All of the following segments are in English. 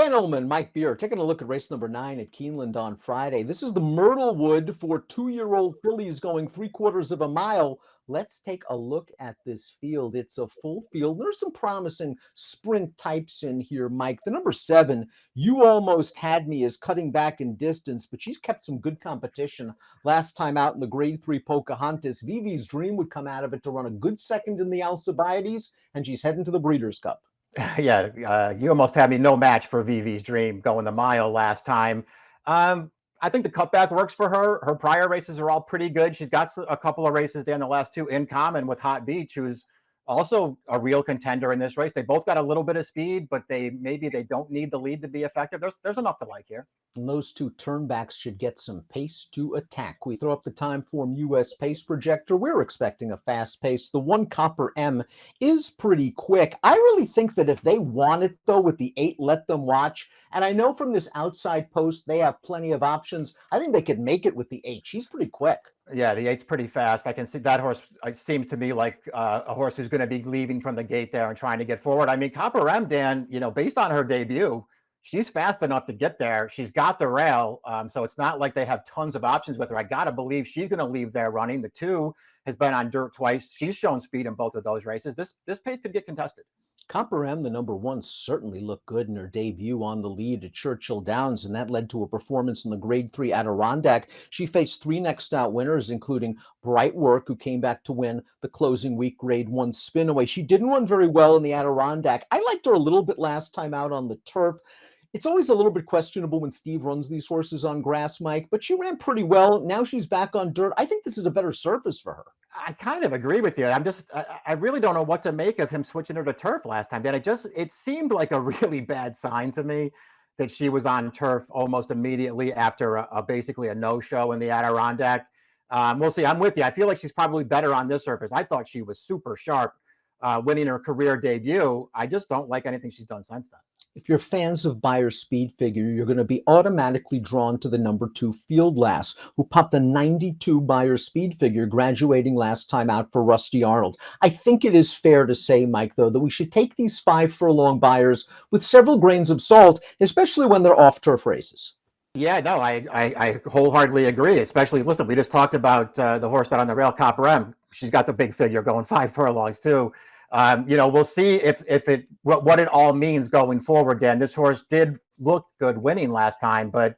Dan Illman, Mike Beer, taking a look at race number 9 at Keeneland on Friday. This is the Myrtlewood for 2-year-old fillies going 3/4 of a mile. Let's take a look at this field. It's a full field. There's some promising sprint types in here, Mike. The number 7, You Almost Had Me, is cutting back in distance, but she's kept some good competition last time out in the Grade 3 Pocahontas. Vivi's Dream would come out of it to run a good second in the Alcibiades, and she's heading to the Breeders' Cup. Yeah, you almost had me no match for Vivi's Dream going the mile last time. I think the cutback works for her. Her prior races are all pretty good. She's got a couple of races there in the last two in common with Hot Beach, who's also a real contender in this race. They both got a little bit of speed, but maybe they don't need the lead to be effective. There's enough to like here. And those two turnbacks should get some pace to attack. We throw up the Timeform US pace projector. We're expecting a fast pace. The 1 Copper M is pretty quick. I really think that if they want it, though, with the 8, let them watch. And I know from this outside post, they have plenty of options. I think they could make it with the 8. She's pretty quick. Yeah, the 8's pretty fast. I can see that horse. It seems to me like a horse who's going to be leaving from the gate there and trying to get forward. I mean, Copper M, Dan, based on her debut, she's fast enough to get there. She's got the rail, so it's not like they have tons of options with her. I got to believe she's going to leave there running. The 2 has been on dirt twice. She's shown speed in both of those races. This pace could get contested. Copper M, the number 1, certainly looked good in her debut on the lead at Churchill Downs, and that led to a performance in the Grade 3 Adirondack. She faced 3 next out winners, including Bright Work, who came back to win the closing week Grade 1 Spinaway. She didn't run very well in the Adirondack. I liked her a little bit last time out on the turf. It's always a little bit questionable when Steve runs these horses on grass, Mike, but she ran pretty well. Now she's back on dirt. I think this is a better surface for her. I kind of agree with you. I really don't know what to make of him switching her to turf last time. Then it seemed like a really bad sign to me that she was on turf almost immediately after basically a no-show in the Adirondack. We'll see. I'm with you. I feel like she's probably better on this surface. I thought she was super sharp winning her career debut. I just don't like anything she's done since then. If you're fans of Beyer's speed figure, you're going to be automatically drawn to the number 2 Field Lass, who popped a 92 Beyer speed figure, graduating last time out for Rusty Arnold. I think it is fair to say, Mike, though, that we should take these 5 furlong Beyers with several grains of salt, especially when they're off-turf races. Yeah, no, I wholeheartily agree. Especially, listen, we just talked about the horse that on the rail, Copper M. She's got the big figure going 5 furlongs too. We'll see what it all means going forward, Dan. This horse did look good winning last time, but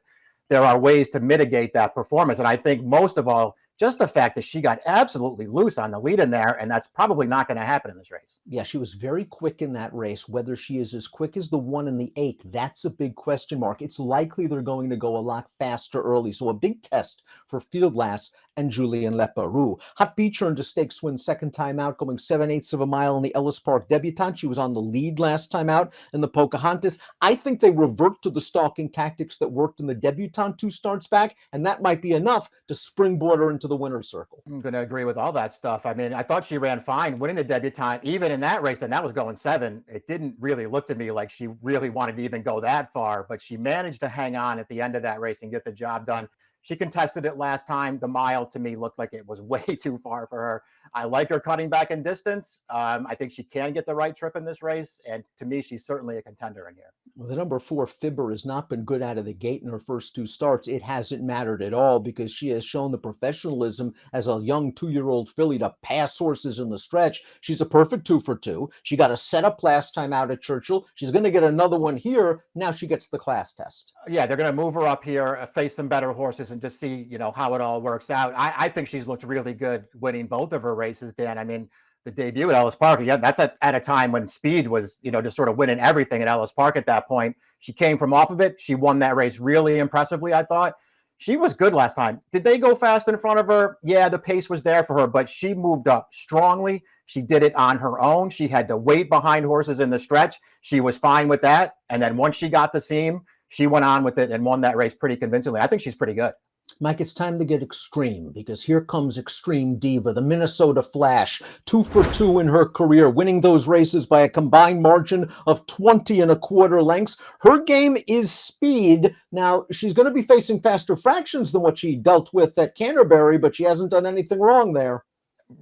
there are ways to mitigate that performance. And I think most of all, just the fact that she got absolutely loose on the lead in there, and that's probably not going to happen in this race. Yeah, she was very quick in that race. Whether she is as quick as the 1 and the 8, that's a big question mark. It's likely they're going to go a lot faster early. So a big test for Field Lass and Julien Leparoux. Hot Beach earned a stakes win second time out, going 7/8 of a mile in the Ellis Park Debutante. She was on the lead last time out in the Pocahontas. I think they revert to the stalking tactics that worked in the Debutante 2 starts back, and that might be enough to springboard her into the winner's circle. I'm going to agree with all that stuff. I mean, I thought she ran fine winning the Debutante, even in that race, and that was going 7. It didn't really look to me like she really wanted to even go that far, but she managed to hang on at the end of that race and get the job done. She contested it last time. The mile, to me, looked like it was way too far for her. I like her cutting back in distance. I think she can get the right trip in this race. And to me, she's certainly a contender in here. Well, the number 4 Fibber has not been good out of the gate in her first 2 starts. It hasn't mattered at all because she has shown the professionalism as a young 2-year-old filly to pass horses in the stretch. She's a perfect 2 for 2. She got a setup last time out at Churchill. She's going to get another one here. Now she gets the class test. Yeah, they're going to move her up here, face some better horses, and just see, how it all works out. I think she's looked really good winning both of her races, Dan. I mean, the debut at Ellis Park, yeah, that's at a time when speed was, just sort of winning everything at Ellis Park at that point. She came from off of it. She won that race really impressively, I thought. She was good last time. Did they go fast in front of her? Yeah, the pace was there for her, but she moved up strongly. She did it on her own. She had to wait behind horses in the stretch. She was fine with that. And then once she got the seam, she went on with it and won that race pretty convincingly. I think she's pretty good. Mike, it's time to get extreme because here comes Extreme Diva, the Minnesota Flash, 2 for 2 in her career, winning those races by a combined margin of 20 1/4 lengths. Her game is speed. Now, she's going to be facing faster fractions than what she dealt with at Canterbury, but she hasn't done anything wrong there.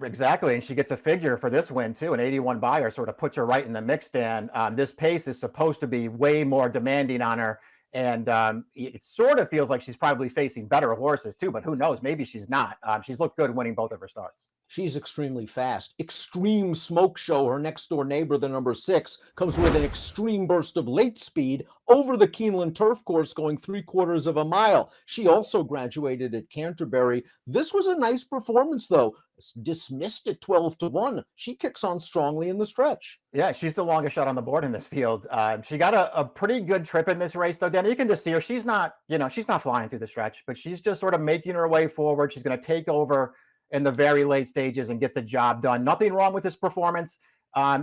Exactly, and she gets a figure for this win too. An 81 buyer sort of puts her right in the mix, Dan. This pace is supposed to be way more demanding on her, and it sort of feels like she's probably facing better horses too. But who knows? Maybe she's not. She's looked good winning both of her starts. She's extremely fast. Extreme Smoke Show, her next door neighbor, the number 6, comes with an extreme burst of late speed over the Keeneland turf course, going 3/4 of a mile. She also graduated at Canterbury. This was a nice performance, though. Dismissed at 12-1. She kicks on strongly in the stretch. Yeah, she's the longest shot on the board in this field. She got a pretty good trip in this race, though, Dan. You can just see her. She's not, she's not flying through the stretch, but she's just sort of making her way forward. She's going to take over in the very late stages and get the job done. Nothing wrong with this performance.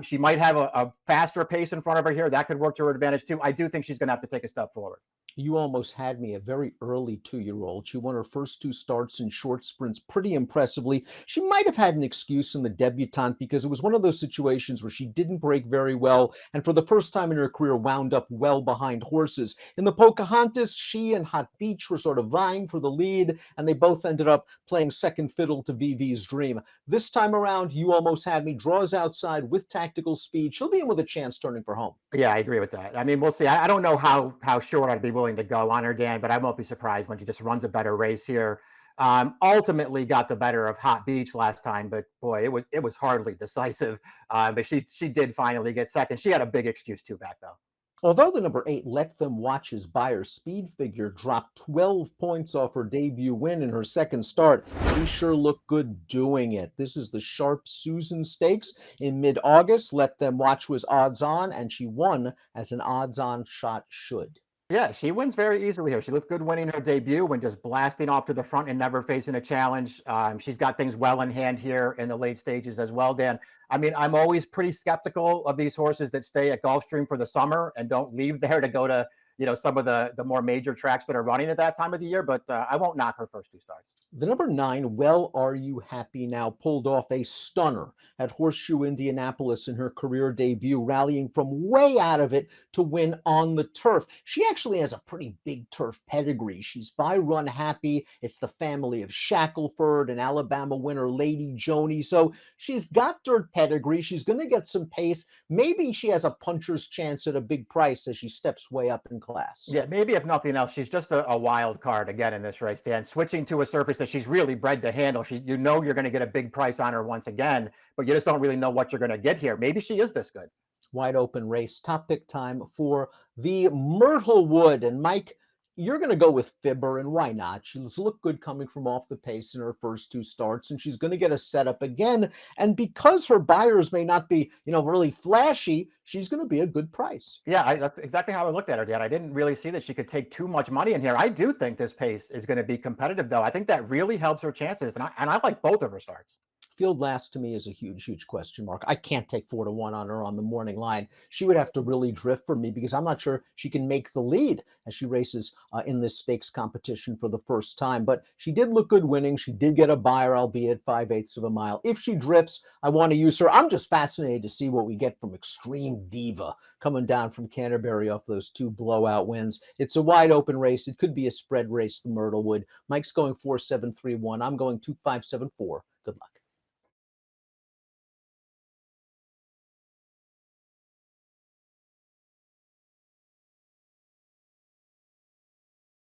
She might have a faster pace in front of her here. That could work to her advantage, too. I do think she's going to have to take a step forward. You almost had me, a very early 2-year-old. She won her first 2 starts in short sprints pretty impressively. She might have had an excuse in the debutante because it was one of those situations where she didn't break very well and for the first time in her career wound up well behind horses. In the Pocahontas, she and Hot Beach were sort of vying for the lead, and they both ended up playing second fiddle to VV's Dream. This time around, you almost had me. Draws outside with tactical speed. She'll be in with a chance turning for home. Yeah, I agree with that. I mean, we'll see. I don't know how short I'd be willing to go on her, Dan, but I won't be surprised when she just runs a better race here. Ultimately got the better of Hot Beach last time, but boy, it was hardly decisive. But she did finally get second. She had a big excuse too back though. Although the number 8, Let Them Watch His Buyer speed figure, dropped 12 points off her debut win in her second start, she sure looked good doing it. This is the Sharp Susan Stakes in mid-August. Let Them Watch was odds on, and she won as an odds on shot should. Yeah, she wins very easily here. She looks good winning her debut when just blasting off to the front and never facing a challenge. She's got things well in hand here in the late stages as well, Dan. I mean, I'm always pretty skeptical of these horses that stay at Gulfstream for the summer and don't leave there to go to, some of the more major tracks that are running at that time of the year. But I won't knock her first 2 starts. The number 9, Well Are You Happy Now, pulled off a stunner at Horseshoe Indianapolis in her career debut, rallying from way out of it to win on the turf. She actually has a pretty big turf pedigree. She's by Run Happy. It's the family of Shackelford, an Alabama winner, Lady Joni. So she's got dirt pedigree. She's going to get some pace. Maybe she has a puncher's chance at a big price as she steps way up in class. Yeah, maybe if nothing else, she's just a wild card again in this race, Dan. Switching to a surface that she's really bred to handle. You're going to get a big price on her once again, but you just don't really know what you're going to get here. Maybe she is this good. Wide open race. Top pick time for the Myrtlewood. And Mike, you're going to go with Fibber, and why not? She's looked good coming from off the pace in her first 2 starts, and she's going to get a setup again. And because her buyers may not be, really flashy, she's going to be a good price. Yeah, that's exactly how I looked at her, Dan. I didn't really see that she could take too much money in here. I do think this pace is going to be competitive, though. I think that really helps her chances, and I like both of her starts. Field last to me is a huge, huge question mark. I can't take 4-1 on her on the morning line. She would have to really drift for me because I'm not sure she can make the lead as she races in this stakes competition for the first time. But she did look good winning. She did get a buyer, albeit 5/8 of a mile. If she drifts, I want to use her. I'm just fascinated to see what we get from Extreme Diva coming down from Canterbury off those 2 blowout wins. It's a wide open race. It could be a spread race, the Myrtlewood. Mike's going 4-7-3-1. I'm going 2-5-7-4. Good luck.